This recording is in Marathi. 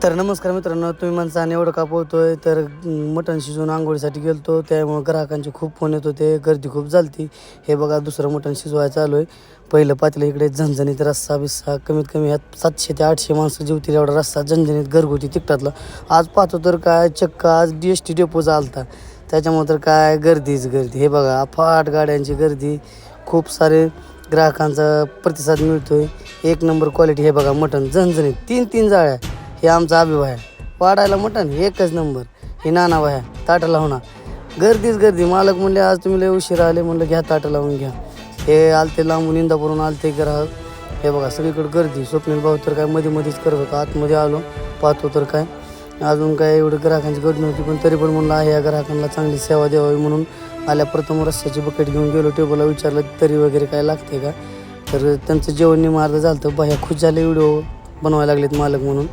तर नमस्कार मित्रांनो, तुम्ही माणसाने एवढं का पोहतोय तर मटण शिजवून आंघोळीसाठी गेलतो, त्यामुळे ग्राहकांचे खूप फोन येत होते, गर्दी खूप झालती. हे बघा दुसरं मटण शिजवायचं चालू आहे. पहिलं पातेलं इकडे झणझणीत रस्सा बिस्सा, कमीत कमी ह्यात 700 ते 800 माणसं जेवतील एवढा रस्सा झणझणीत घरगुती तिखटातला. आज पाहतो तर काय चक्क आज DST डेपोचा आलता, त्याच्यामुळे तर काय गर्दीच गर्दी. हे बघा अफाट गाड्यांची गर्दी, खूप सारे ग्राहकांचा प्रतिसाद मिळतोय, एक नंबर क्वालिटी. हे बघा मटण झणझणीत 3-3 जाळ्या. हे आमचा अभिभाय वाढायला मटण एकच नंबर. हे नाना भाया ताटं लावणार, गर्दीच गर्दी. मालक म्हणले आज तुम्ही लय उशिरा आले, म्हणलं घ्या ताटं लावून घ्या. हे आलते लांबून इंदापूरून आलते ग्राहक. हे बघा सगळीकडे गर्दी. स्वप्नील भाऊ तर काय मध्ये मध्येच करत होता. आतमध्ये आलो पाहतो तर काय अजून काय एवढं ग्राहकांची गर्दी नव्हती, पण तरी पण म्हणलं आहे या ग्राहकांना चांगली सेवा द्यावी म्हणून आल्या प्रथम रस्त्याची बकेट घेऊन गेलो. टेबलला विचारलं तरी वगैरे काय लागते का, तर त्यांचं जेवण निमार्द झालं. तर बाह्या खुश झाले, व्हिडिओ बनवायला लागलेत मालक म्हणून.